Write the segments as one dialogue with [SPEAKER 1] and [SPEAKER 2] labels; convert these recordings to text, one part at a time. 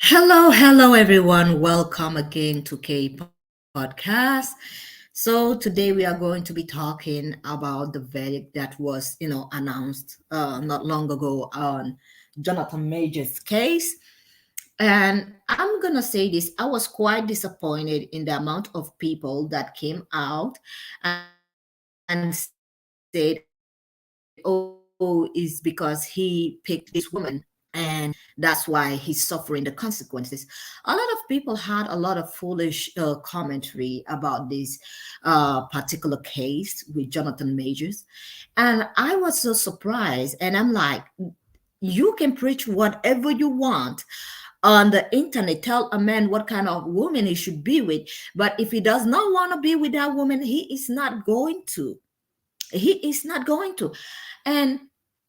[SPEAKER 1] Hello, everyone. Welcome again to K Podcast. So today we are going to be talking about the verdict that was, announced not long ago on Jonathan Major's case. And I'm gonna say this: I was quite disappointed in the amount of people that came out and said, "Oh, it's because he picked this woman and that's why he's suffering the consequences." A lot of people had a lot of foolish commentary about this particular case with Jonathan Majors. And I was so surprised. And I'm like, you can preach whatever you want on the internet, tell a man what kind of woman he should be with. But if he does not want to be with that woman, he is not going to. He is not going to. And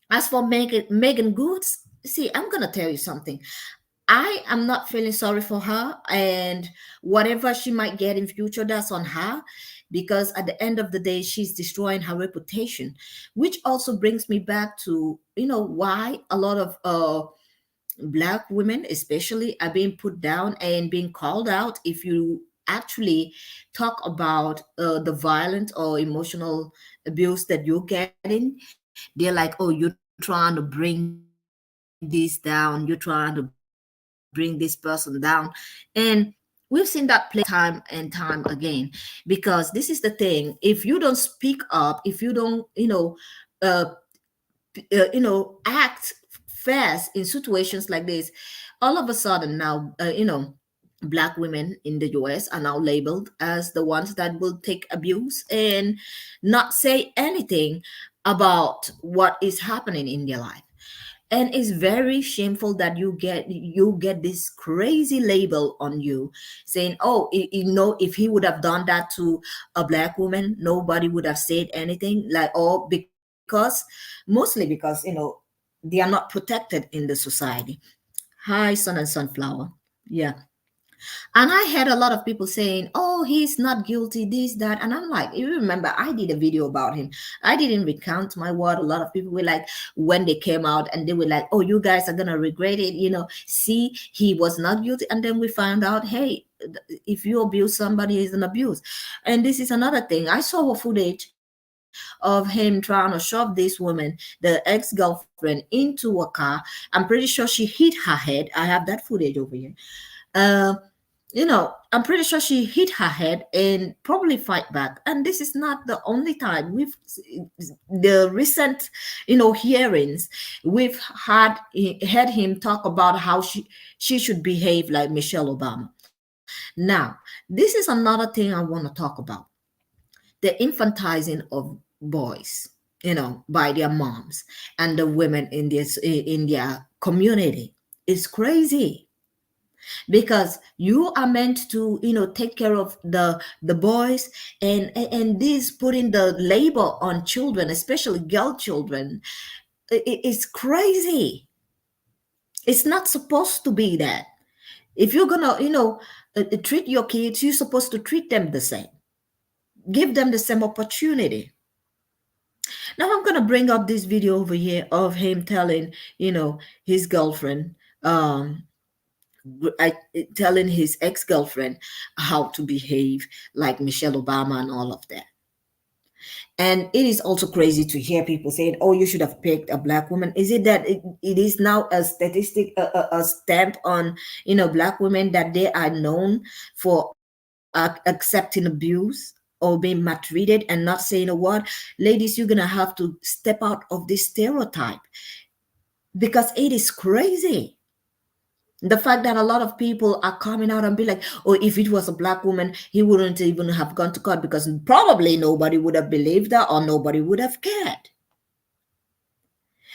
[SPEAKER 1] as for Megan Goods, see, I'm gonna tell you something. I am not feeling sorry for her, and whatever she might get in future, that's on her, because at the end of the day, she's destroying her reputation. Which also brings me back to why a lot of black women, especially, are being put down and being called out if you actually talk about the violent or emotional abuse that you're getting. They're like, "Oh, you're trying to bring this down, you're trying to bring this person down." And we've seen that play time and time again, because this is the thing: if you don't speak up, if you don't uh, act fast in situations like this, all of a sudden now, black women in the US are now labeled as the ones that will take abuse and not say anything about what is happening in their life. And it's very shameful that you get this crazy label on you, saying, "Oh, if he would have done that to a black woman, nobody would have said anything." Like, oh, mostly because they are not protected in the society. Hi, Sun and Sunflower. Yeah. And I had a lot of people saying, "Oh, he's not guilty, this, that." And I'm like, you remember, I did a video about him. I didn't recount my word. A lot of people were like, when they came out and they were like, "Oh, you guys are going to regret it. See, he was not guilty." And then we found out, hey, if you abuse somebody, it's an abuse. And this is another thing. I saw a footage of him trying to shove this woman, the ex-girlfriend, into a car. I'm pretty sure she hit her head. I have that footage over here. Uh, I'm pretty sure she hit her head and probably fight back. And this is not the only time. The recent, hearings, we've had him talk about how she should behave like Michelle Obama. Now, this is another thing I want to talk about: the infantizing of boys, by their moms and the women in their community. It's crazy, because you are meant to take care of the boys, and this putting the label on children, especially girl children, it's crazy. It's not supposed to be that. If you're gonna treat your kids, you're supposed to treat them the same, give them the same opportunity. Now I'm gonna bring up this video over here of him telling his girlfriend, um I, telling his ex-girlfriend how to behave like Michelle Obama and all of that. And it is also crazy to hear people saying, "Oh, you should have picked a black woman." Is it that it is now a statistic, a stamp on black women, that they are known for accepting abuse or being maltreated and not saying a word? Ladies, you're gonna have to step out of this stereotype, because it is crazy. The fact that a lot of people are coming out and be like, "Oh, if it was a black woman, he wouldn't even have gone to court, because probably nobody would have believed her or nobody would have cared."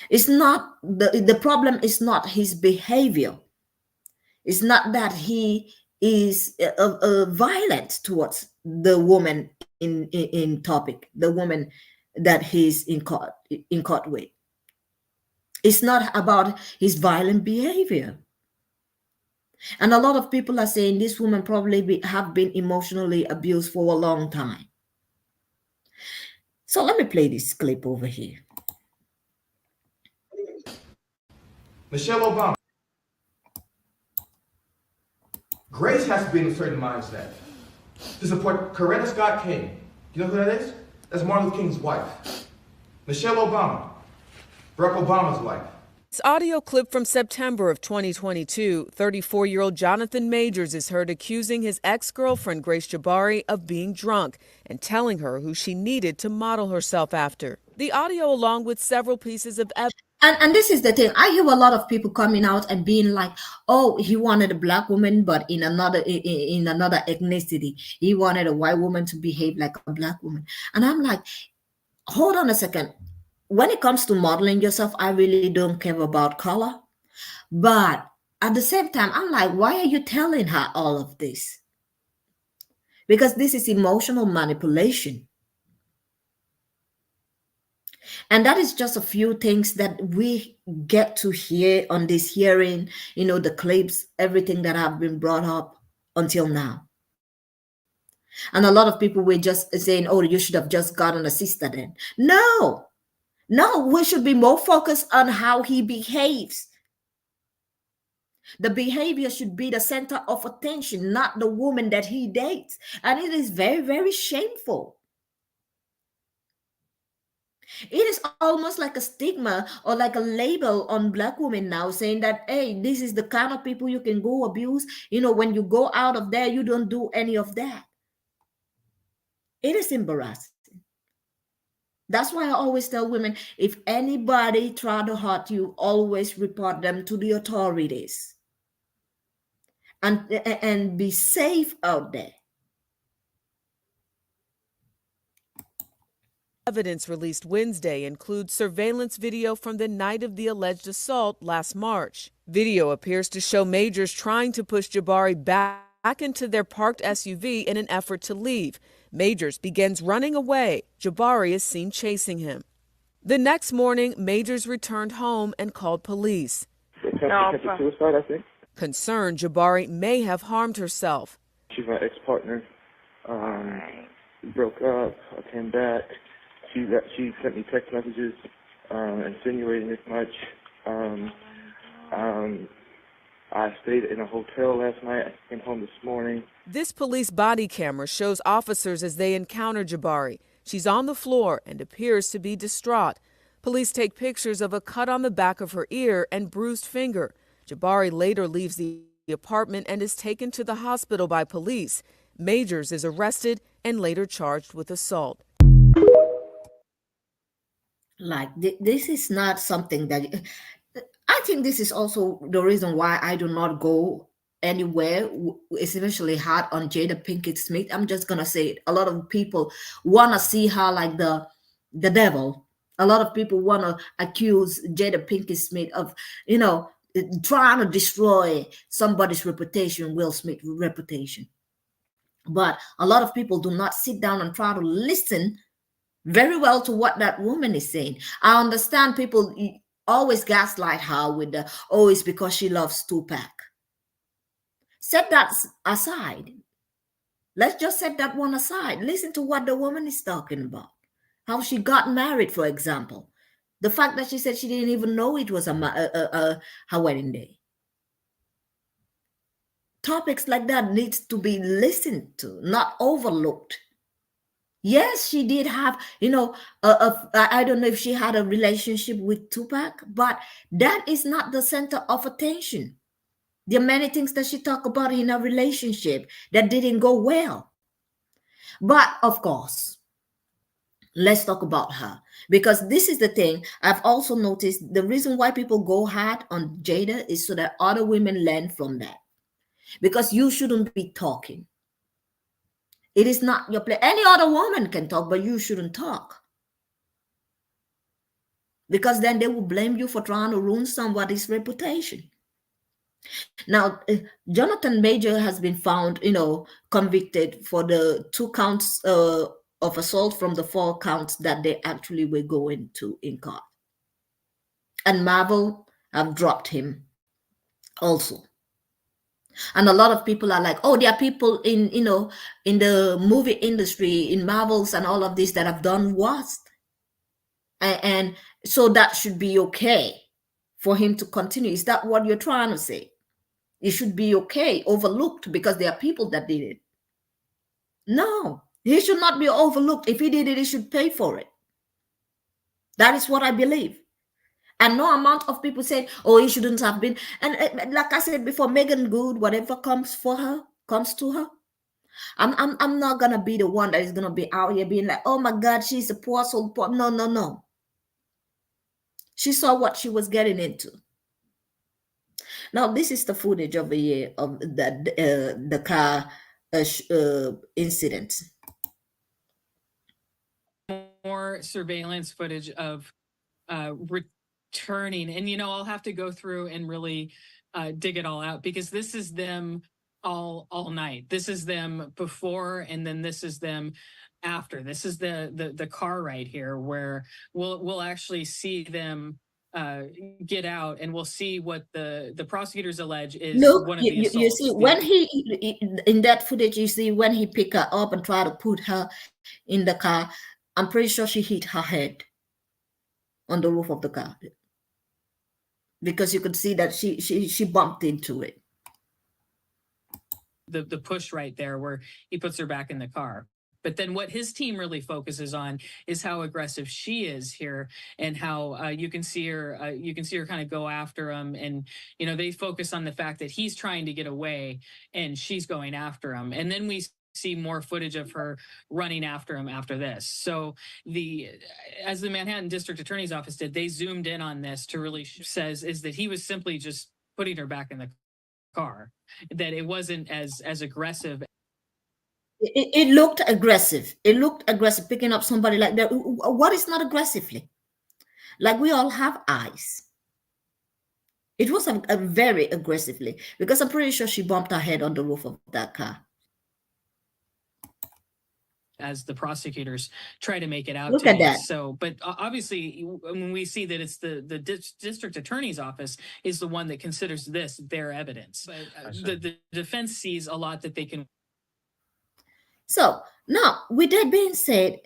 [SPEAKER 1] It's not the problem is not his behavior. It's not that he is violent towards the woman in topic, the woman that he's in court with. It's not about his violent behavior. And a lot of people are saying this woman probably have been emotionally abused for a long time. So let me play this clip over here.
[SPEAKER 2] Michelle Obama. Grace has to be in a certain mindset to support Coretta Scott King. You know who that is? That's Martin Luther King's wife. Michelle Obama, Barack Obama's wife.
[SPEAKER 3] This audio clip from September of 2022, 34-year-old Jonathan Majors is heard accusing his ex-girlfriend Grace Jabbari of being drunk and telling her who she needed to model herself after. The audio, along with several pieces of evidence.
[SPEAKER 1] And this is the thing. I hear a lot of people coming out and being like, "Oh, he wanted a black woman, but in another ethnicity. He wanted a white woman to behave like a black woman." And I'm like, hold on a second. When it comes to modeling yourself, I really don't care about color. But at the same time, I'm like, why are you telling her all of this? Because this is emotional manipulation. And that is just a few things that we get to hear on this hearing, the clips, everything that have been brought up until now. And a lot of people were just saying, oh, you should have just gotten a sister then. No, we should be more focused on how he behaves. The behavior should be the center of attention, not the woman that he dates. And it is very, very shameful. It is almost like a stigma or like a label on black women now saying that, hey, this is the kind of people you can go abuse. When you go out of there, you don't do any of that. It is embarrassing. That's why I always tell women, if anybody try to hurt you, always report them to the authorities. And be safe out there.
[SPEAKER 3] Evidence released Wednesday includes surveillance video from the night of the alleged assault last March. Video appears to show Majors trying to push Jabbari back into their parked SUV in an effort to leave. Majors begins running away. Jabbari is seen chasing him. The next morning, Majors returned home and called police.
[SPEAKER 4] Suicide, I think.
[SPEAKER 3] Concerned Jabbari may have harmed herself.
[SPEAKER 4] She's my ex-partner. We broke up. I came back. She sent me text messages insinuating as much. I stayed in a hotel last night. I came home this morning.
[SPEAKER 3] This police body camera shows officers as they encounter Jabbari. She's on the floor and appears to be distraught. Police take pictures of a cut on the back of her ear and bruised finger. Jabbari later leaves the apartment and is taken to the hospital by police. Majors is arrested and later charged with assault.
[SPEAKER 1] Like, this is not something that... I think this is also the reason why I do not go anywhere, especially hard on Jada Pinkett Smith. I'm just gonna say it. A lot of people want to see her like the devil. A lot of people want to accuse Jada Pinkett Smith of, trying to destroy somebody's reputation, Will Smith's reputation. But a lot of people do not sit down and try to listen very well to what that woman is saying. I understand people always gaslight her with the, oh, it's because she loves Tupac. Set that aside. Let's just set that one aside. Listen to what the woman is talking about. How she got married, for example. The fact that she said she didn't even know it was her wedding day. Topics like that needs to be listened to, not overlooked. Yes, she did have, I don't know if she had a relationship with Tupac, but that is not the center of attention. There are many things that she talked about in a relationship that didn't go well. But of course, let's talk about her, because this is the thing. I've also noticed the reason why people go hard on Jada is so that other women learn from that. Because you shouldn't be talking. It is not your place. Any other woman can talk, but you shouldn't talk. Because then they will blame you for trying to ruin somebody's reputation. Now, Jonathan Major has been found, convicted for the 2 counts of assault from the 4 counts that they actually were going to in court. And Marvel have dropped him also. And a lot of people are like, oh, there are people in the movie industry, in Marvels and all of this that have done worse. And so that should be okay for him to continue. Is that what you're trying to say? It should be okay, overlooked because there are people that did it. No, he should not be overlooked. If he did it, he should pay for it. That is what I believe. And no amount of people say, oh, he shouldn't have been. And like I said before, Megan Good, whatever comes for her, comes to her. I'm not gonna be the one that is gonna be out here being like, oh my God, she's a poor soul. Poor. No, no, no. She saw what she was getting into. Now, this is the footage of the car incident.
[SPEAKER 5] More surveillance footage of returning, and I'll have to go through and really dig it all out, because this is them all night. This is them before, and then this is them after. This is the car right here, where we'll actually see them get out, and we'll see what the prosecutors allege is one of the assaults.
[SPEAKER 1] You see, when he in that footage, you see when he picked her up and tried to put her in the car, I'm pretty sure she hit her head on the roof of the car, because you could see that she bumped into it.
[SPEAKER 5] The push right there where he puts her back in the car. But then what his team really focuses on is how aggressive she is here, and how you can see her kind of go after him. And, they focus on the fact that he's trying to get away and she's going after him. And then we see more footage of her running after him after this. So as the Manhattan District Attorney's Office did, they zoomed in on this to really says is that he was simply just putting her back in the car, that it wasn't as aggressive.
[SPEAKER 1] It looked aggressive. It looked aggressive, picking up somebody like that. What is not aggressively? Like, we all have eyes. It was a very aggressively, because I'm pretty sure she bumped her head on the roof of that car.
[SPEAKER 5] As the prosecutors try to make it out.
[SPEAKER 1] Look at that.
[SPEAKER 5] So, but obviously, when we see that it's the district attorney's office is the one that considers this their evidence, but the defense sees a lot that they can.
[SPEAKER 1] So now, with that being said,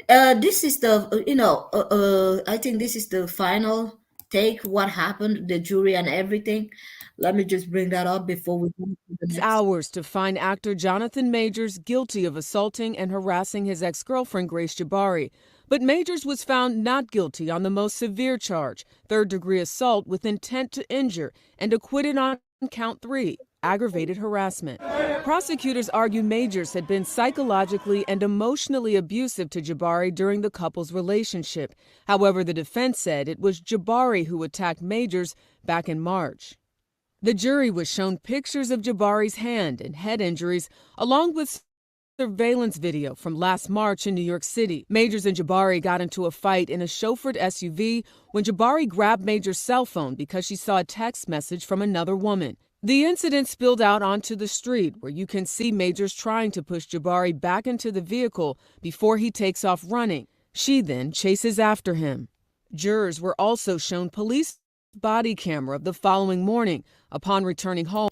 [SPEAKER 1] this is the I think this is the final take. What happened, the jury and everything. Let me just bring that up before we go to the next.
[SPEAKER 3] Hours to find actor Jonathan Majors guilty of assaulting and harassing his ex-girlfriend Grace Jabbari. But Majors was found not guilty on the most severe charge, third-degree assault with intent to injure, and acquitted on count 3, aggravated harassment. Prosecutors argue Majors had been psychologically and emotionally abusive to Jabbari during the couple's relationship. However, the defense said it was Jabbari who attacked Majors back in March. The jury was shown pictures of Jabbari's hand and head injuries, along with surveillance video from last March in New York City. Majors and Jabbari got into a fight in a chauffeured SUV when Jabbari grabbed Majors' cell phone because she saw a text message from another woman. The incident spilled out onto the street, where you can see Majors trying to push Jabbari back into the vehicle before he takes off running. She then chases after him. Jurors were also shown police body camera the following morning upon returning home.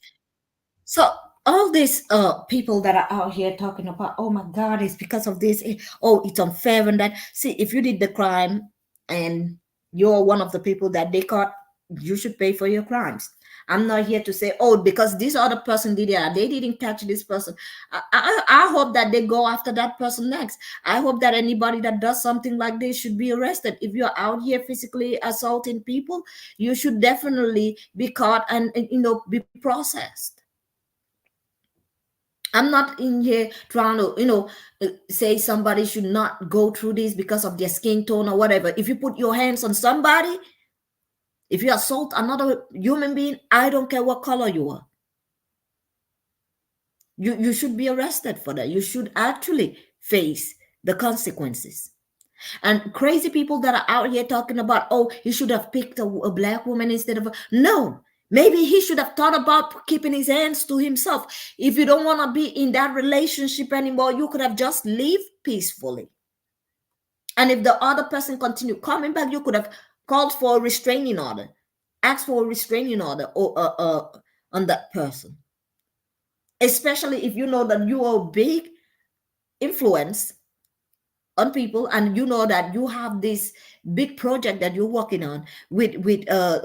[SPEAKER 1] So all these people that are out here talking about, oh my God, it's because of this, oh, it's unfair and that. See, if you did the crime and you're one of the people that they caught, you should pay for your crimes. I'm not here to say, oh, because this other person did it, they didn't catch this person. I hope that they go after that person next. I hope that anybody that does something like this should be arrested. If you're out here physically assaulting people, you should definitely be caught and be processed. I'm not in here trying to, say somebody should not go through this because of their skin tone or whatever. If you put your hands on somebody, if you assault another human being, I don't care what color you are. You should be arrested for that. You should actually face the consequences. And crazy people that are out here talking about, oh, he should have picked a black woman instead of no. Maybe he should have thought about keeping his hands to himself. If you don't want to be in that relationship anymore, you could have just leave peacefully. And if the other person continued coming back, you could have called for a restraining order, asked for a restraining order on that person. Especially if you know that you are a big influence on people, and you know that you have this big project that you're working on with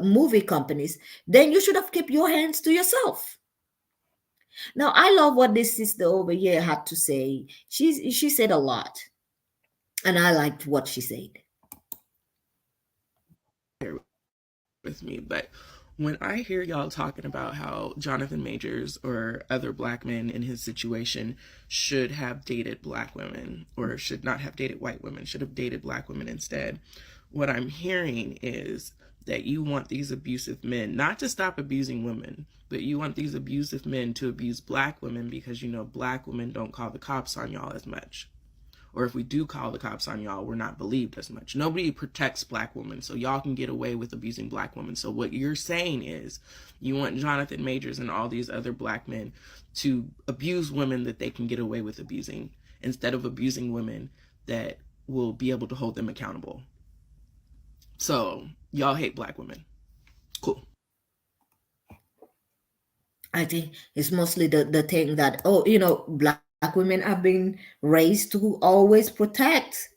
[SPEAKER 1] movie companies, then you should have kept your hands to yourself. Now, I love what this sister over here had to say. She said a lot, and I liked what she said.
[SPEAKER 6] With me, but when I hear y'all talking about how Jonathan Majors or other black men in his situation should have dated black women, or should not have dated white women, should have dated black women instead, what I'm hearing is that you want these abusive men not to stop abusing women, but you want these abusive men to abuse black women because you know black women don't call the cops on y'all as much. Or if we do call the cops on y'all, we're not believed as much. Nobody protects black women, so y'all can get away with abusing black women. So what you're saying is you want Jonathan Majors and all these other black men to abuse women that they can get away with abusing, instead of abusing women that will be able to hold them accountable. So y'all hate black women. Cool.
[SPEAKER 1] I think it's mostly the thing that, oh, black women have been raised to always protect,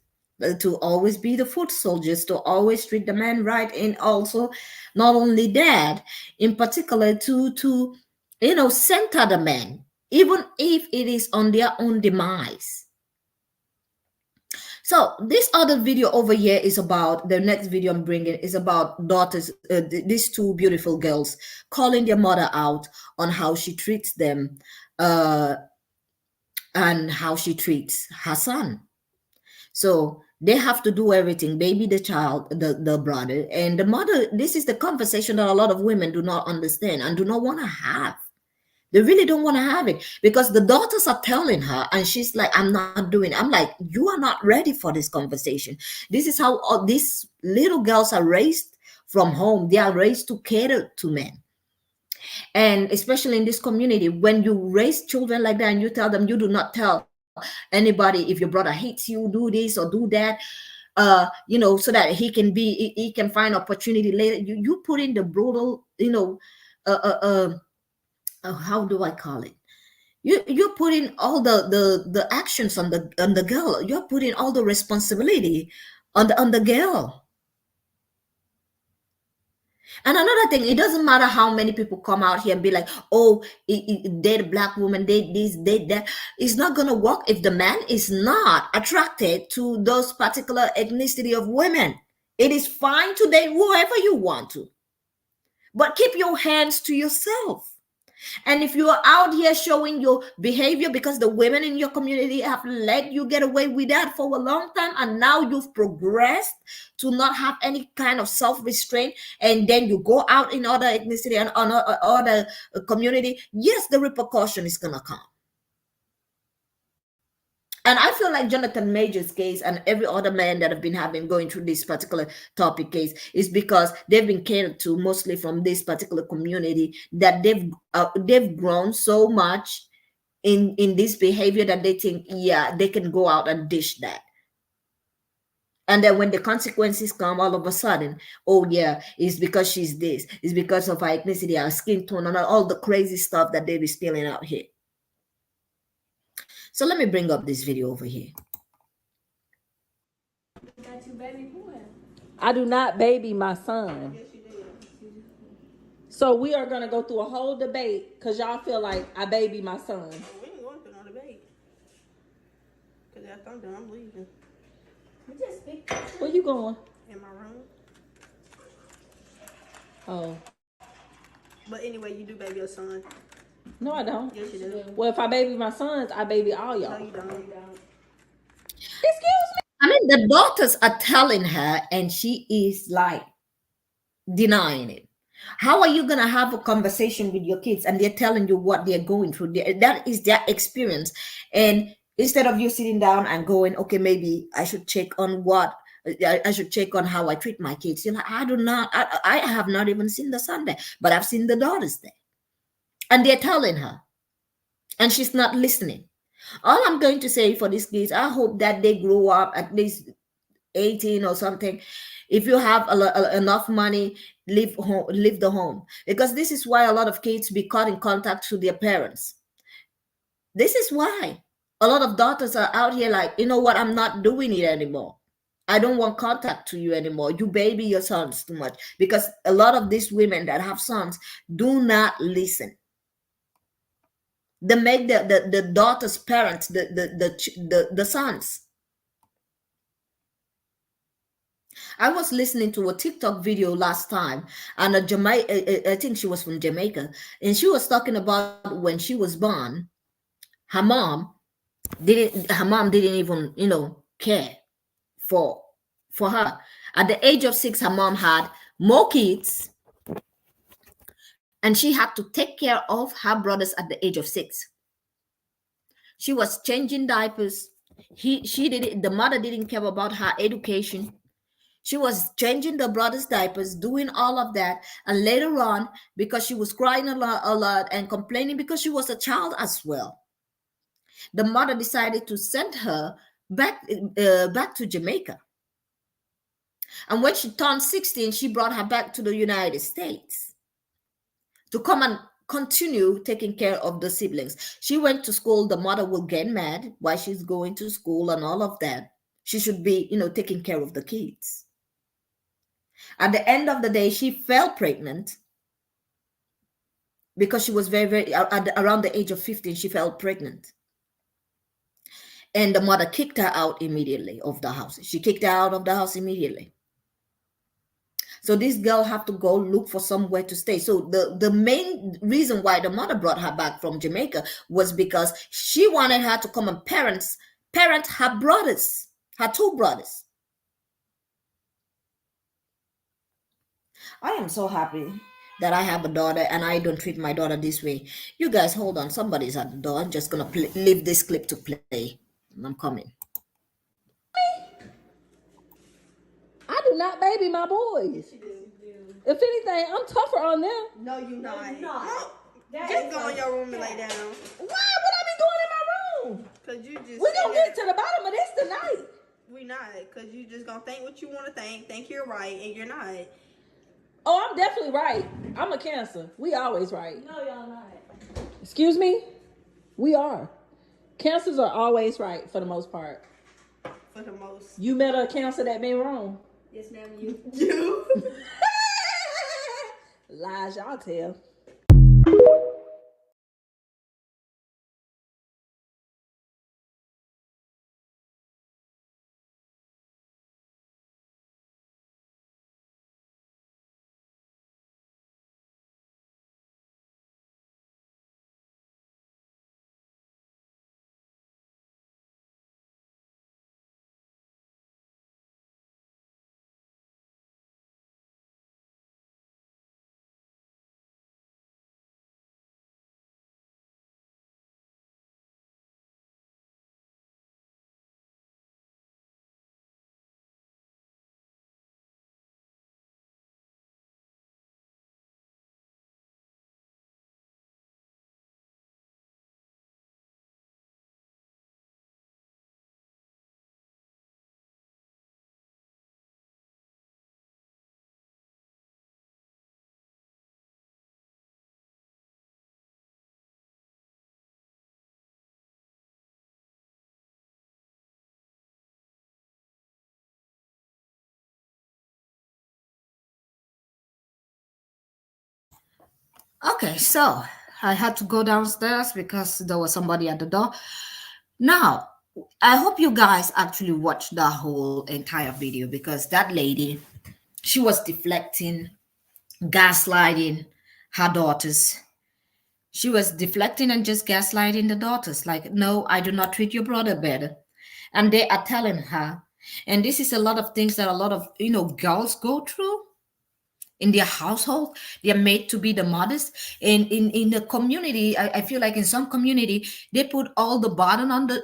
[SPEAKER 1] to always be the foot soldiers, to always treat the man right, and also not only that, in particular to center the man, even if it is on their own demise. So this other video over here is about, the next video I'm bringing is about daughters, these two beautiful girls calling their mother out on how she treats them, and how she treats her son. So they have to do everything, baby, the child, the brother, and the mother. This is the conversation that a lot of women do not understand and do not want to have. They really don't want to have it because the daughters are telling her, and she's like, I'm not doing it. I'm like, you are not ready for this conversation. This is how all these little girls are raised from home. They are raised to cater to men. And especially in this community, when you raise children like that and you tell them, you do not tell anybody if your brother hates you, do this or do that, so that he can find opportunity later. You put in the brutal, how do I call it? You're putting all the actions on the girl. You're putting all the responsibility on the girl. And another thing, it doesn't matter how many people come out here and be like, oh, they're black woman, they this, they that. It's not going to work if the man is not attracted to those particular ethnicity of women. It is fine to date whoever you want to, but keep your hands to yourself. And if you are out here showing your behavior because the women in your community have let you get away with that for a long time, and now you've progressed to not have any kind of self-restraint, and then you go out in other ethnicity and other community, yes, the repercussion is going to come. And I feel like Jonathan Major's case and every other man that have been going through this particular topic case is because they've been catered to mostly from this particular community, that they've grown so much in this behavior that they think, yeah, they can go out and dish that. And then when the consequences come, all of a sudden, oh yeah, it's because she's this, it's because of her ethnicity, her skin tone, and all the crazy stuff that they be spilling out here. So let me bring up this video over here.
[SPEAKER 7] I do not baby my son. So we are going to go through a whole debate because y'all feel like I baby my son.
[SPEAKER 8] We ain't going through no debate. Because after I'm done, I'm leaving.
[SPEAKER 7] Where you going?
[SPEAKER 8] In my room.
[SPEAKER 7] Oh.
[SPEAKER 8] But anyway, you do baby your son.
[SPEAKER 7] No, I don't.
[SPEAKER 8] Yes, you do.
[SPEAKER 7] Well, if I baby my sons, I baby all y'all.
[SPEAKER 8] No, you don't.
[SPEAKER 7] Excuse me.
[SPEAKER 1] I mean, the daughters are telling her, and she is like denying it. How are you going to have a conversation with your kids and they're telling you what they're going through? That is their experience. And instead of you sitting down and going, okay, maybe I should check on I should check on how I treat my kids. You're like, I have not even seen the son there, but I've seen the daughters there. And they're telling her, and she's not listening. All I'm going to say for these kids, I hope that they grow up at least 18 or something. If you have enough money, leave the home. Because this is why a lot of kids be caught in contact to their parents. This is why A lot of daughters are out here like, you know what, I'm not doing it anymore. I don't want contact to you anymore. You baby your sons too much. Because a lot of these women that have sons do not listen. They make the daughter's parents the sons. I was listening to a TikTok video last time, and a Jamaica, I think she was from Jamaica, and she was talking about when she was born, her mom her mom didn't even, care for her. At the age of 6, her mom had more kids, and she had to take care of her brothers at the age of 6. She was changing diapers. She did The mother didn't care about her education. She was changing the brother's diapers, doing all of that. And later on, because she was crying a lot and complaining because she was a child as well, the mother decided to send her back to Jamaica. And when she turned 16, she brought her back to the United States to come and continue taking care of the siblings. She went to school. The mother will get mad while she's going to school and all of that. She should be, taking care of the kids. At the end of the day, she fell pregnant because she was very, very, around the age of 15, she fell pregnant. And the mother kicked her out immediately of the house. She kicked her out of the house immediately. So this girl have to go look for somewhere to stay. So the main reason why the mother brought her back from Jamaica was because she wanted her to come and parent her brothers, her 2 brothers. I am so happy that I have a daughter and I don't treat my daughter this way. You guys, hold on. Somebody's at the door. I'm just going to leave this clip to play. I'm coming.
[SPEAKER 7] I do not baby my boys. If anything, I'm tougher on them.
[SPEAKER 8] No, you not.
[SPEAKER 7] That
[SPEAKER 8] Just
[SPEAKER 7] is
[SPEAKER 8] go in
[SPEAKER 7] a
[SPEAKER 8] your room and lay
[SPEAKER 7] fact.
[SPEAKER 8] down.
[SPEAKER 7] Why would I be going in my room?
[SPEAKER 8] Cause you just.
[SPEAKER 7] We gonna get to the bottom of this tonight.
[SPEAKER 8] We not. Cause you just gonna think what you want to think you're right, and you're not.
[SPEAKER 7] Oh, I'm definitely right. I'm a Cancer. We always right.
[SPEAKER 8] No, y'all not.
[SPEAKER 7] Excuse me? We are. Cancers are always right for the most part.
[SPEAKER 8] For the most.
[SPEAKER 7] You met a Cancer that been wrong.
[SPEAKER 8] Yes, ma'am. You.
[SPEAKER 7] Lies y'all tell.
[SPEAKER 1] Okay, so I had to go downstairs because there was somebody at the door. Now, I hope you guys actually watched that whole entire video, because that lady, she was deflecting, gaslighting her daughters. She was deflecting and just gaslighting the daughters. Like, no, I do not treat your brother better. And they are telling her. And this is a lot of things that a lot of, girls go through in their household. They are made to be the mothers. And in the community, I feel like in some community, they put all the burden on the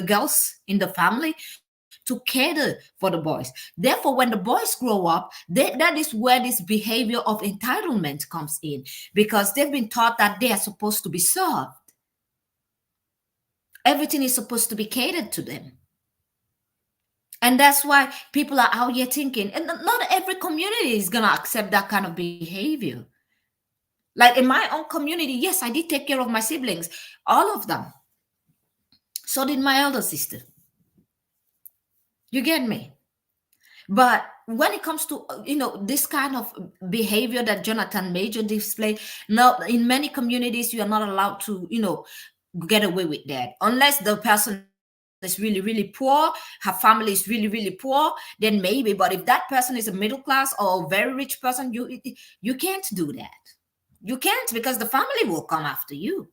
[SPEAKER 1] girls in the family to cater for the boys. Therefore, when the boys grow up, that is where this behavior of entitlement comes in, because they've been taught that they are supposed to be served. Everything is supposed to be catered to them. And that's why people are out here thinking, and not every community is going to accept that kind of behavior. Like in my own community, yes, I did take care of my siblings, all of them. So did my elder sister. You get me? But when it comes to this kind of behavior that Jonathan Major displayed, now in many communities you are not allowed to get away with that unless the person is really really poor, her family is really really poor, then maybe. But if that person is a middle class or a very rich person, you can't do that. You can't, because the family will come after you.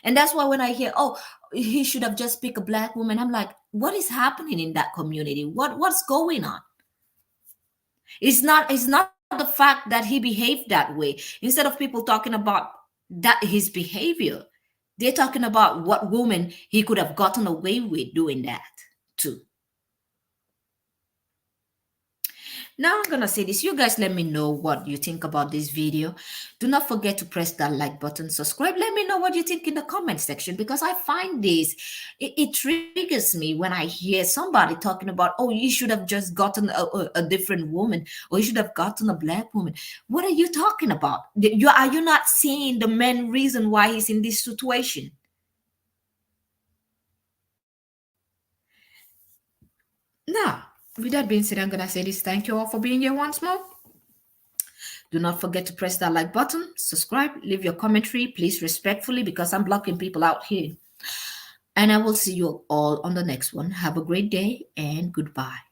[SPEAKER 1] And that's why when I hear, oh, he should have just picked a black woman, I'm like, what is happening in that community? What's going on? It's not the fact that he behaved that way. Instead of people talking about that his behavior, they're talking about what woman he could have gotten away with doing that too. Now I'm gonna say this. You guys let me know what you think about this video. Do not forget to press that like button, subscribe. Let me know what you think in the comment section, because I find this, it triggers me when I hear somebody talking about, oh, you should have just gotten a different woman, or you should have gotten a black woman. What are you talking about? Are you not seeing the main reason why he's in this situation? Now, with that being said, I'm going to say this. Thank you all for being here once more. Do not forget to press that like button, subscribe, leave your commentary, please respectfully, because I'm blocking people out here. And I will see you all on the next one. Have a great day and goodbye.